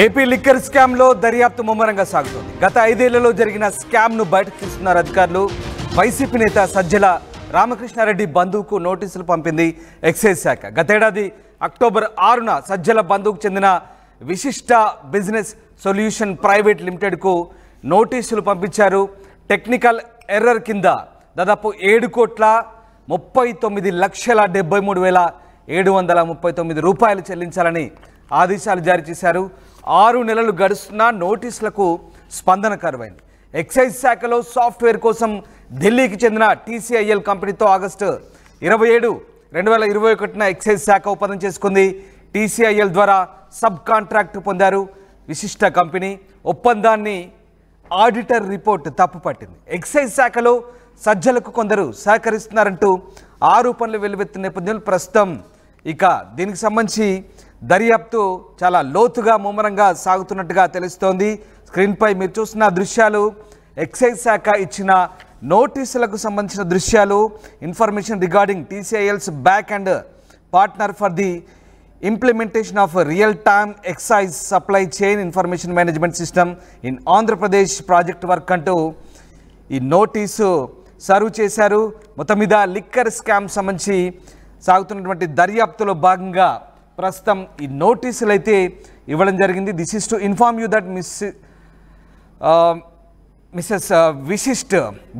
AP liquor scam లో దర్యాప్తు ముమ్మరంగా సాగుతోంది. గత 5 ఏళ్లలో జరిగిన స్కామ్ ను బయటకు తీస్తున్నారు అధికారులు. వైసీపీ నేత సజ్జల రామకృష్ణారెడ్డి బంధువుకు నోటీసులు పంపింది ఎక్సైజ్ శాఖ. గతేడాది అక్టోబర్ 6న సజ్జల బంధువుకు చెందిన విశిష్ట బిజినెస్ సొల్యూషన్ ప్రైవేట్ లిమిటెడ్కు నోటీసులు పంపించారు. టెక్నికల్ ఎర్రర్ కింద దాదాపు 7,39,73,739 రూపాయలు చెల్లించాలని ఆదేశాలు జారీ చేశారు. 6 నెలలు గడుస్తున్నా నోటీసులకు స్పందన కరువైంది. ఎక్సైజ్ శాఖలో సాఫ్ట్వేర్ కోసం ఢిల్లీకి చెందిన TCIL కంపెనీతో ఆగస్టు 27, 2021న ఎక్సైజ్ శాఖ ఒప్పందం చేసుకుంది. TCIL ద్వారా సబ్ కాంట్రాక్ట్ పొందారు విశిష్ట కంపెనీ. ఒప్పందాన్ని ఆడిటర్ రిపోర్ట్ తప్పుపట్టింది. ఎక్సైజ్ శాఖలో సజ్జలకు కొందరు సహకరిస్తున్నారంటూ ఆరోపణలు వెల్లువెత్తిన నేపథ్యంలో ప్రస్తుతం ఇక దీనికి సంబంధించి దర్యాప్తు చాలా లోతుగా ముమ్మరంగా సాగుతున్నట్టుగా తెలుస్తోంది. స్క్రీన్పై మీరు చూస్తున్న దృశ్యాలు ఎక్సైజ్ శాఖ ఇచ్చిన నోటీసులకు సంబంధించిన దృశ్యాలు. Information regarding TCIL's back and partner for the implementation of real time excise supply chain information management system in Andhra Pradesh project work అంటూ ఈ నోటీసు సర్వ్ చేశారు. మొత్తం మీద లిక్కర్ స్కామ్ సంబంధించి సాగుతున్నటువంటి దర్యాప్తులో భాగంగా ప్రస్తుతం ఈ నోటీసులు అయితే ఇవ్వడం జరిగింది. This is to inform you that Mrs. Vishisht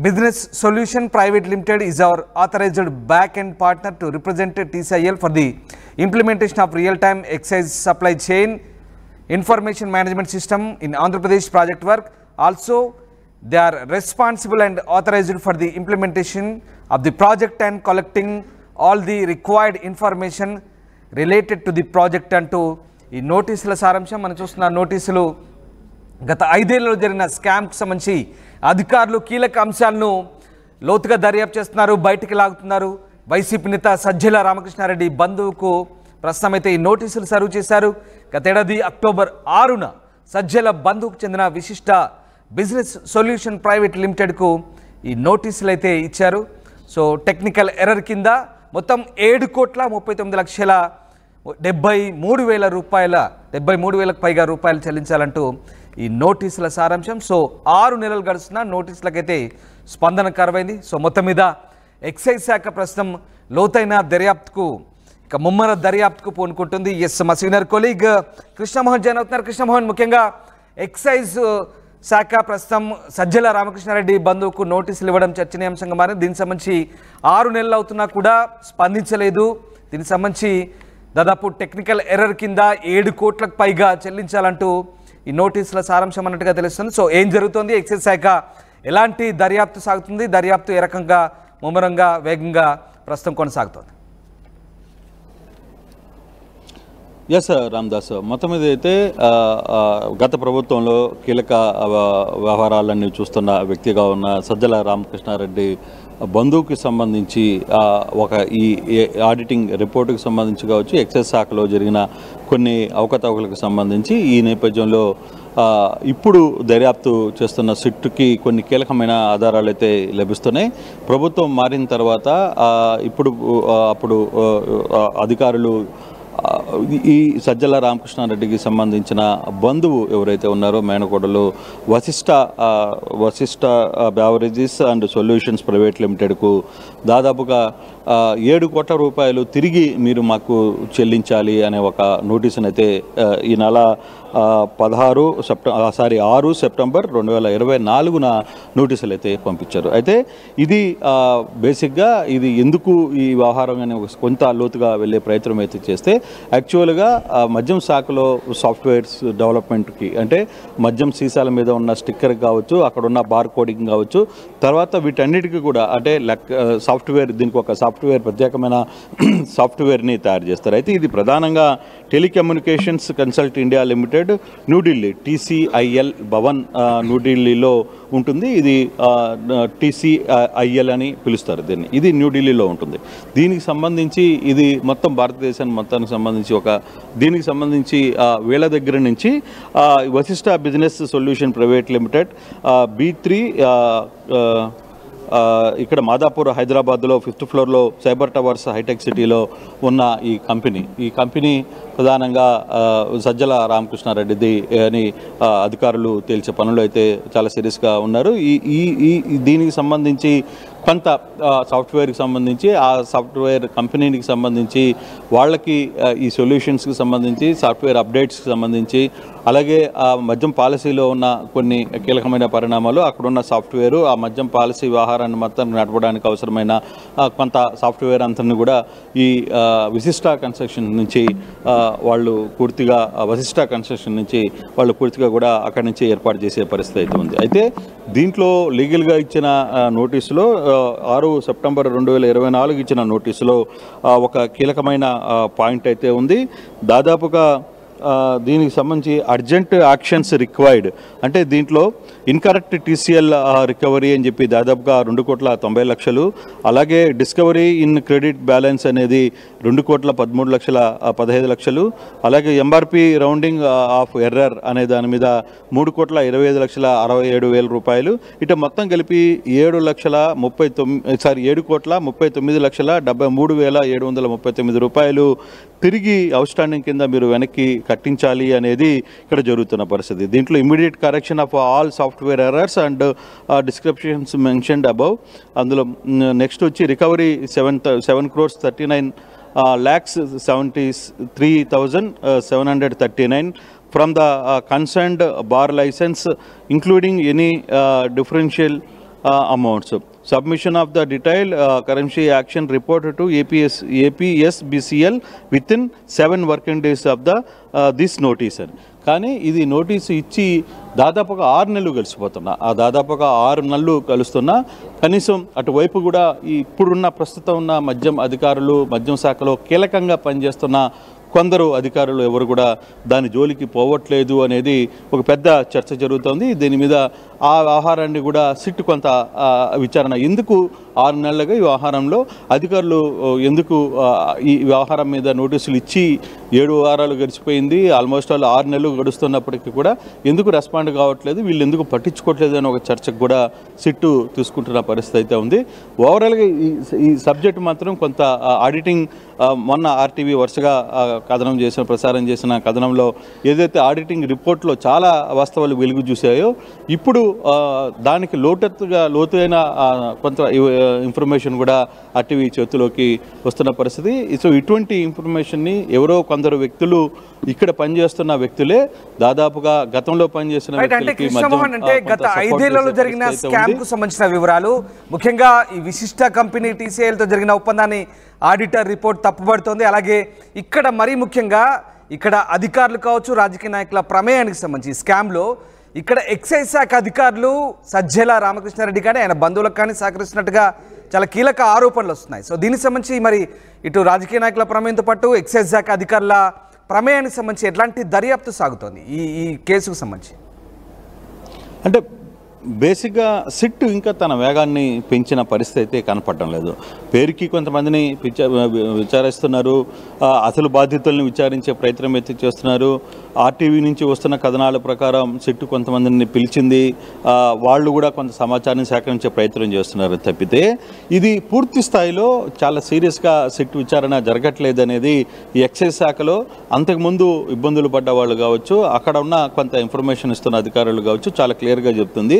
Business Solution Private Limited is our authorized back-end partner to represent TCIL for the implementation of real-time excise supply chain information management system in Andhra Pradesh project work. Also, they are responsible and authorized for the implementation of the project and collecting all the required information related to the project అంటూ ఈ నోటీసుల సారాంశం. మనం చూస్తున్న నోటీసులు గత 5 ఏళ్లలో జరిగిన స్కామ్కి సంబంధించి అధికారులు కీలక అంశాలను లోతుగా దర్యాప్తు చేస్తున్నారు, బయటికి లాగుతున్నారు. వైసీపీ నేత సజ్జల రామకృష్ణారెడ్డి బంధువుకు ప్రస్తుతం అయితే ఈ నోటీసులు సర్వ్ చేశారు. గతేడాది అక్టోబర్ 6న సజ్జల బంధువుకు చెందిన విశిష్ట బిజినెస్ సొల్యూషన్ ప్రైవేట్ లిమిటెడ్కు ఈ నోటీసులు అయితే ఇచ్చారు. సో టెక్నికల్ ఎర్రర్ కింద మొత్తం 7,39,73,000 రూపాయల 73,000కు పైగా రూపాయలు చెల్లించాలంటూ ఈ నోటీసుల సారాంశం. సో 6 నెలలు గడుస్తున్న నోటీసులకైతే స్పందన కరువైంది. సో మొత్తం మీద ఎక్సైజ్ శాఖ ప్రస్తుతం లోతైన దర్యాప్తుకు ఇక ముమ్మర దర్యాప్తుకు పూనుకుంటుంది. ఎస్, మా సీనియర్ కొలీగ్ కృష్ణమోహన్ జాయిన్ అవుతున్నారు. కృష్ణమోహన్, ముఖ్యంగా ఎక్సైజ్ శాఖ ప్రస్తుతం సజ్జల రామకృష్ణారెడ్డి బంధువుకు నోటీసులు ఇవ్వడం చర్చనీయాంశంగా మారింది. దీనికి సంబంధించి 6 నెలలు అవుతున్నా కూడా స్పందించలేదు. దీనికి సంబంధించి దాదాపు టెక్నికల్ ఎర్రర్ కింద 7 కోట్లకు పైగా చెల్లించాలంటూ ఈ నోటీసుల సారాంశం అన్నట్టుగా తెలుస్తుంది. సో ఏం జరుగుతోంది, ఎక్సైజ్ శాఖ ఎలాంటి దర్యాప్తు సాగుతుంది, దర్యాప్తు ఏ రకంగా ముమ్మరంగా వేగంగా ప్రస్తుతం కొనసాగుతోంది? ఎస్ రామ్దాస్, మొత్తం మీద అయితే గత ప్రభుత్వంలో కీలక వ్యవహారాలన్నీ చూస్తున్న వ్యక్తిగా ఉన్న సజ్జల రామకృష్ణారెడ్డి బంధువుకి సంబంధించి ఈ ఆడిటింగ్ రిపోర్టుకి సంబంధించి కావచ్చు, ఎక్సైజ్ శాఖలో జరిగిన కొన్ని అవకతవకలకు సంబంధించి ఈ నేపథ్యంలో ఇప్పుడు దర్యాప్తు చేస్తున్న సిట్టుకి కొన్ని కీలకమైన ఆధారాలు అయితే లభిస్తున్నాయి. ప్రభుత్వం మారిన తర్వాత అప్పుడు అధికారులు ఈ సజ్జల రామకృష్ణారెడ్డికి సంబంధించిన బంధువు ఎవరైతే ఉన్నారో మేనకోడలు Vasishta beverages and solutions private లిమిటెడ్కు దాదాపుగా 7 కోట్ల రూపాయలు తిరిగి మీరు మాకు చెల్లించాలి అనే ఒక నోటీసును అయితే ఈ నెల 6 సెప్టెంబర్ 2024న నోటీసులు అయితే పంపించారు. అయితే ఇది బేసిక్గా ఇది ఎందుకు ఈ వ్యవహారం అనే కొంత లోతుగా వెళ్ళే ప్రయత్నం అయితే చేస్తే యాక్చువల్గా మద్యం శాఖలో సాఫ్ట్వేర్స్ డెవలప్మెంట్కి, అంటే మద్యం సీసాల మీద ఉన్న స్టిక్కర్ కావచ్చు, అక్కడ ఉన్న బార్ కోడింగ్ కావచ్చు, తర్వాత వీటన్నిటికీ కూడా అంటే సాఫ్ట్వేర్, దీనికి ఒక సాఫ్ట్వేర్ ప్రత్యేకమైన సాఫ్ట్వేర్ని తయారు చేస్తారు. అయితే ఇది ప్రధానంగా telecommunications consult India limited New Delhi TCIL Bhavan న్యూఢిల్లీలో ఉంటుంది. ఇది TCIL అని పిలుస్తారు దీన్ని. ఇది న్యూఢిల్లీలో ఉంటుంది. దీనికి సంబంధించి ఇది మొత్తం భారతదేశానికి మొత్తానికి సంబంధించి దీనికి సంబంధించి వీళ్ళ దగ్గర నుంచి Vasishta business solution private limited B3 ఇక్కడ మాదాపూర్ హైదరాబాద్లో 5th ఫ్లోర్లో సైబర్ టవర్స్ హైటెక్ సిటీలో ఉన్న ఈ కంపెనీ ప్రధానంగా సజ్జల రామకృష్ణారెడ్డిది అని అధికారులు తేల్చే పనులు అయితే చాలా సీరియస్గా ఉన్నారు. దీనికి సంబంధించి కొంత సాఫ్ట్వేర్కి సంబంధించి ఆ సాఫ్ట్వేర్ కంపెనీకి సంబంధించి వాళ్ళకి ఈ సొల్యూషన్స్కి సంబంధించి సాఫ్ట్వేర్ అప్డేట్స్కి సంబంధించి అలాగే ఆ మద్యం పాలసీలో ఉన్న కొన్ని కీలకమైన పరిణామాలు అక్కడున్న సాఫ్ట్వేరు ఆ మద్యం పాలసీ వ్యవహారాన్ని మొత్తం నడపడానికి అవసరమైన కొంత సాఫ్ట్వేర్ అంతని కూడా ఈ వశిష్ట కన్స్ట్రక్షన్ నుంచి వాళ్ళు పూర్తిగా కూడా అక్కడి నుంచి ఏర్పాటు చేసే పరిస్థితి అయితే ఉంది. అయితే దీంట్లో లీగల్గా ఇచ్చిన నోటీసులో 6 సెప్టెంబర్ 2024 ఇచ్చిన నోటీసులో ఒక కీలకమైన పాయింట్ అయితే ఉంది. దాదాపుగా దీనికి సంబంధించి అర్జెంట్ యాక్షన్స్ రిక్వైర్డ్ అంటే దీంట్లో ఇన్కరెక్ట్ టీసీఎల్ రికవరీ అని చెప్పి దాదాపుగా 2,90,00,000, అలాగే డిస్కవరీ ఇన్ క్రెడిట్ బ్యాలెన్స్ అనేది 2,13,15,00,000, అలాగే ఎంఆర్పి రౌండింగ్ ఆఫ్ ఎర్రర్ అనే దాని మీద 3,25,67,000 రూపాయలు. ఇటు మొత్తం కలిపి 7,39,73,739 రూపాయలు తిరిగి అవుట్స్టాండింగ్ కింద మీరు వెనక్కి కట్టించాలి అనేది ఇక్కడ జరుగుతున్న పరిస్థితి. దీంట్లో immediate correction of all software errors and descriptions mentioned above. అందులో నెక్స్ట్ వచ్చి recovery 7,73,739 from the concerned bar license, including any differential amounts. Submission of the detailed currency action report to APSBCL within 7 working days of the this notice. కానీ ఇది notice ఇచ్చి దాదాపుగా 6 నెలలు కలిసిపోతున్నా దాదాపుగా 6 నెలలు కలుస్తున్నా కనీసం అటువైపు కూడా ఇప్పుడున్న ప్రస్తుతం ఉన్న మద్యం అధికారులు మద్యం శాఖలో కీలకంగా పనిచేస్తున్న కొందరు అధికారులు ఎవరు కూడా దాని జోలికి పోవట్లేదు అనేది ఒక పెద్ద చర్చ జరుగుతోంది. దీని మీద ఆ వ్యవహారాన్ని కూడా సిట్ కొంత విచారణ ఎందుకు 6 నెలలుగా ఈ వ్యవహారంలో అధికారులు ఎందుకు ఈ వ్యవహారం మీద నోటీసులు ఇచ్చి 7 వారాలు గడిచిపోయింది, ఆల్మోస్ట్ ఆల్ 6 నెలలు గడుస్తున్నప్పటికీ కూడా ఎందుకు రెస్పాండ్ కావట్లేదు, వీళ్ళు ఎందుకు పట్టించుకోవట్లేదు అని ఒక చర్చకు కూడా సిట్టు తీసుకుంటున్న పరిస్థితి అయితే ఉంది. ఓవరాల్గా ఈ సబ్జెక్ట్ మాత్రం కొంత ఆడిటింగ్ మొన్న ఆర్టీవీ వరుసగా ప్రసారం చేసిన కథనంలో ఏదైతే ఆడిటింగ్ రిపోర్ట్లో చాలా వాస్తవాలు వెలుగు చూసాయో ఇప్పుడు దానికి లోతైన కొంత ఇన్ఫర్మేషన్ కూడా ఆర్టీవీ చేతిలోకి వస్తున్న పరిస్థితి. సో ఇటువంటి ఇన్ఫర్మేషన్ని ఎవరో కొందరు వ్యక్తులు ఇక్కడ పనిచేస్తున్న వ్యక్తులే దాదాపుగా గతంలో పనిచేసిన గత 5 ఏళ్లలో జరిగిన స్కామ్ కు సంబంధించిన వివరాలు, ముఖ్యంగా ఈ విశిష్ట కంపెనీ టీసీఎల్ తో జరిగిన ఒప్పందాన్ని ఆడిటర్ రిపోర్ట్ తప్పుపడుతోంది. అలాగే ఇక్కడ మరీ ముఖ్యంగా ఇక్కడ అధికారులు కావచ్చు, రాజకీయ నాయకుల ప్రమేయానికి సంబంధించి స్కామ్లో ఇక్కడ ఎక్సైజ్ శాఖ అధికారులు సజ్జల రామకృష్ణారెడ్డి కానీ ఆయన బంధువులకు కానీ సహకరిస్తున్నట్టుగా చాలా కీలక ఆరోపణలు వస్తున్నాయి. సో దీనికి సంబంధించి మరి ఇటు రాజకీయ నాయకుల ప్రమేయంతో పాటు ఎక్సైజ్ శాఖ అధికారుల ప్రమేయానికి సంబంధించి ఎట్లాంటి దర్యాప్తు సాగుతోంది ఈ కేసుకు సంబంధించి? అంటే బేసిక్గా సిట్ ఇంకా తన వేగాన్ని పెంచిన పరిస్థితి అయితే కనపడటం లేదు. పేరుకి కొంతమందిని విచారిస్తున్నారు, అసలు బాధితులను విచారించే ప్రయత్నం అయితే చేస్తున్నారు. ఆర్టీవీ నుంచి వస్తున్న కథనాల ప్రకారం సిట్ కొంతమందిని పిలిచింది, వాళ్ళు కూడా కొంత సమాచారాన్ని సేకరించే ప్రయత్నం చేస్తున్నారు తప్పితే ఇది పూర్తి స్థాయిలో చాలా సీరియస్గా సిట్ విచారణ జరగట్లేదు అనేది ఈ ఎక్సైజ్ శాఖలో అంతకుముందు ఇబ్బందులు పడ్డ వాళ్ళు కావచ్చు, అక్కడ ఉన్న కొంత ఇన్ఫర్మేషన్ ఇస్తున్న అధికారులు కావచ్చు చాలా క్లియర్గా చెప్తుంది.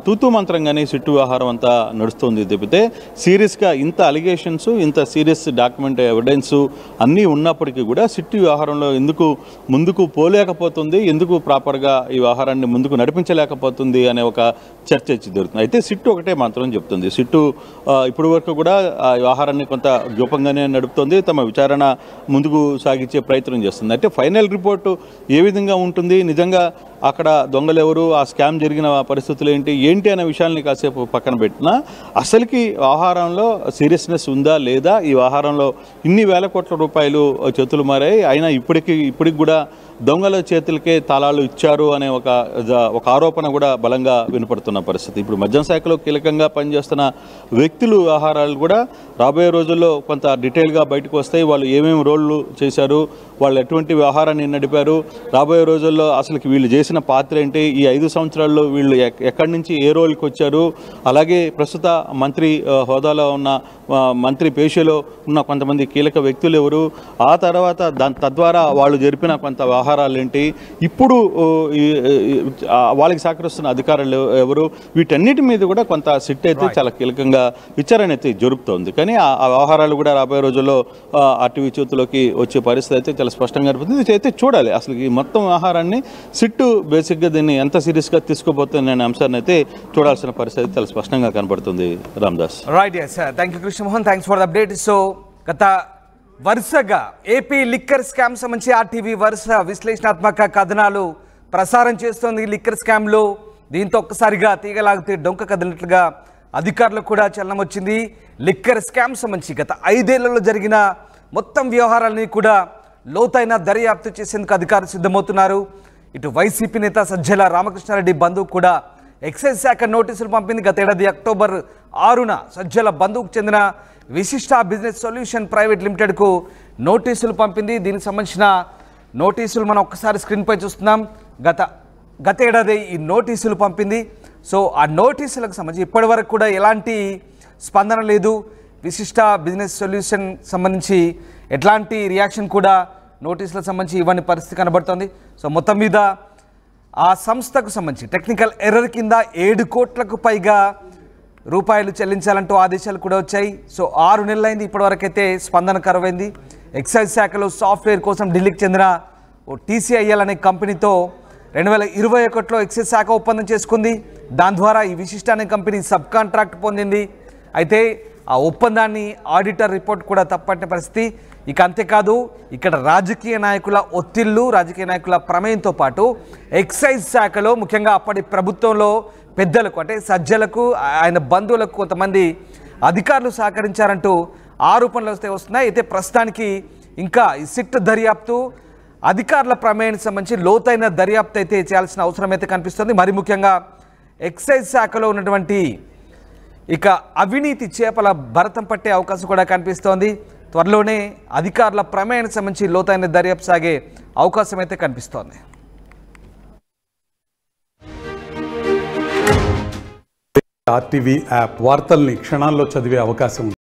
తూతూ మంత్రంగానే సిట్టు వ్యవహారం అంతా నడుస్తుంది తప్పితే సీరియస్గా ఇంత అలిగేషన్స్ ఇంత సీరియస్ డాక్యుమెంట్ ఎవిడెన్స్ అన్నీ ఉన్నప్పటికీ కూడా సిట్టు వ్యవహారంలో ఎందుకు ముందుకు పోలేకపోతుంది, ఎందుకు ప్రాపర్గా ఈ వ్యవహారాన్ని ముందుకు నడిపించలేకపోతుంది అనే ఒక చర్చ జరుగుతుంది. అయితే సిట్టు ఒకటే మాత్రం చెప్తుంది, సిట్టు ఇప్పటి వరకు కూడా ఆ వ్యవహారాన్ని కొంత గోపంగానే నడుపుతుంది, తమ విచారణ ముందుకు సాగించే ప్రయత్నం చేస్తుంది. అంటే ఫైనల్ రిపోర్టు ఏ విధంగా ఉంటుంది, నిజంగా అక్కడ దొంగలు ఎవరు, ఆ స్కామ్ జరిగిన పరిస్థితులు ఏంటి అనే విషయాల్ని కాసేపు పక్కన పెట్టినా అసలుకి వ్యవహారంలో సీరియస్నెస్ ఉందా లేదా, ఈ వ్యవహారంలో ఇన్ని వేల కోట్ల రూపాయలు చేతులు మారాయి అయినా ఇప్పటికి కూడా దొంగల చేతులకే తాళాలు ఇచ్చారు అనే ఒక ఆరోపణ కూడా బలంగా వినపడుతున్న పరిస్థితి. ఇప్పుడు మద్యం శాఖలో కీలకంగా పనిచేస్తున్న వ్యక్తులు వ్యవహారాలు కూడా రాబోయే రోజుల్లో కొంత డీటెయిల్గా బయటకు వస్తాయి. వాళ్ళు ఏమేమి రోళ్ళు చేశారు, వాళ్ళు ఎటువంటి వ్యవహారాన్ని నడిపారు, రాబోయే రోజుల్లో అసలుకి వీళ్ళు చేసిన పాత్ర ఏంటి, ఈ 5 సంవత్సరాల్లో వీళ్ళు ఎక్కడి నుంచి ఏ రోల్కి వచ్చారు, అలాగే ప్రస్తుత మంత్రి హోదాలో ఉన్న మంత్రి పేషలో ఉన్న కొంతమంది కీలక వ్యక్తులు ఎవరు, ఆ తర్వాత తద్వారా వాళ్ళు జరిపిన కొంత వ్యవహారాలు ఏంటి, ఇప్పుడు వాళ్ళకి సహకరిస్తున్న అధికారులు ఎవరు, వీటన్నిటి మీద కూడా కొంత సిట్ అయితే చాలా కీలకంగా విచారణ అయితే జరుపుతోంది. కానీ ఆ వ్యవహారాలు కూడా రాబోయే రోజుల్లో ఆర్టీవీ చేతిలోకి వచ్చే పరిస్థితి అయితే చాలా స్పష్టంగా కనిపిస్తుంది. ఇది అయితే చూడాలి అసలు ఈ మొత్తం వ్యవహారాన్ని సిట్టు బేసిక్గా దీన్ని ఎంత సీరియస్గా తీసుకోబోతుంది అనే అంశాన్ని అయితే చూడాల్సిన పరిస్థితి చాలా స్పష్టంగా కనబడుతుంది. Ramdas. Right, yes, thank you Krishnamohan, thanks for the update. So గత వరుసగా ఏపీ లిక్కర్ స్కామ్ సంబంధించి ఆర్టీవీ వరుస విశ్లేషణాత్మక కథనాలు ప్రసారం చేస్తోంది లిక్కర్ స్కామ్లో. దీంతో ఒక్కసారిగా తీగలాగితే డొంక కదిలినట్లుగా అధికారులకు కూడా చలనం వచ్చింది. లిక్కర్ స్కామ్ సంబంధించి గత 5 ఏళ్లలో జరిగిన మొత్తం వ్యవహారాలని కూడా లోతైన దర్యాప్తు చేసేందుకు అధికారులు సిద్ధమవుతున్నారు. ఇటు వైసీపీ నేత సజ్జల రామకృష్ణారెడ్డి బంధువు కూడా ఎక్సైజ్ శాఖ నోటీసులు పంపింది. గత ఏడాది అక్టోబర్ 6న సజ్జల బంధువుకు చెందిన విశిష్ట బిజినెస్ సొల్యూషన్ ప్రైవేట్ లిమిటెడ్కు నోటీసులు పంపింది. దీనికి సంబంధించిన నోటీసులు మనం ఒక్కసారి స్క్రీన్పై చూస్తున్నాం. గత ఏడాది ఈ నోటీసులు పంపింది. సో ఆ నోటీసులకు సంబంధించి ఇప్పటి వరకు కూడా ఎలాంటి స్పందన లేదు. విశిష్ట బిజినెస్ సొల్యూషన్ సంబంధించి ఎట్లాంటి రియాక్షన్ కూడా నోటీసులకు సంబంధించి ఇవ్వని పరిస్థితి కనబడుతుంది. సో మొత్తం మీద ఆ సంస్థకు సంబంధించి టెక్నికల్ ఎర్రర్ కింద 7 కోట్లకు పైగా రూపాయలు చెల్లించాలంటూ ఆదేశాలు కూడా వచ్చాయి. సో 6 నెలలైంది, ఇప్పటివరకైతే స్పందన కరువైంది. ఎక్సైజ్ శాఖలో సాఫ్ట్వేర్ కోసం ఢిల్లీకి చెందిన ఓ TCIL అనే కంపెనీతో 2021లో ఎక్సైజ్ శాఖ ఒప్పందం చేసుకుంది. దాని ద్వారా ఈ విశిష్ట అనే కంపెనీ సబ్ కాంట్రాక్ట్ పొందింది. అయితే ఆ ఒప్పందాన్ని ఆడిటర్ రిపోర్ట్ కూడా తప్పట్టిన పరిస్థితి. ఇక అంతేకాదు, ఇక్కడ రాజకీయ నాయకుల ఒత్తిళ్లు, రాజకీయ నాయకుల ప్రమేయంతో పాటు ఎక్సైజ్ శాఖలో ముఖ్యంగా అప్పటి ప్రభుత్వంలో పెద్దలకు అంటే సజ్జలకు ఆయన బంధువులకు కొంతమంది అధికారులు సహకరించారంటూ ఆరోపణలు వస్తున్నాయి. అయితే ప్రస్తుతానికి ఇంకా ఈ సిట్ దర్యాప్తు, అధికారుల ప్రమేయానికి సంబంధించి లోతైన దర్యాప్తు అయితే చేయాల్సిన అవసరం అయితే కనిపిస్తుంది. మరి ముఖ్యంగా ఎక్సైజ్ శాఖలో ఉన్నటువంటి ఇక అవినీతి చేపల భరతం పట్టే అవకాశం కూడా కనిపిస్తోంది. త్వరలోనే అధికారుల ప్రమేయానికి సంబంధించి లోతైన దర్యాప్తు సాగే అవకాశం అయితే కనిపిస్తోంది. RTV యాప్ వార్తల్ని క్షణాల్లో చదివే అవకాశం ఉంది.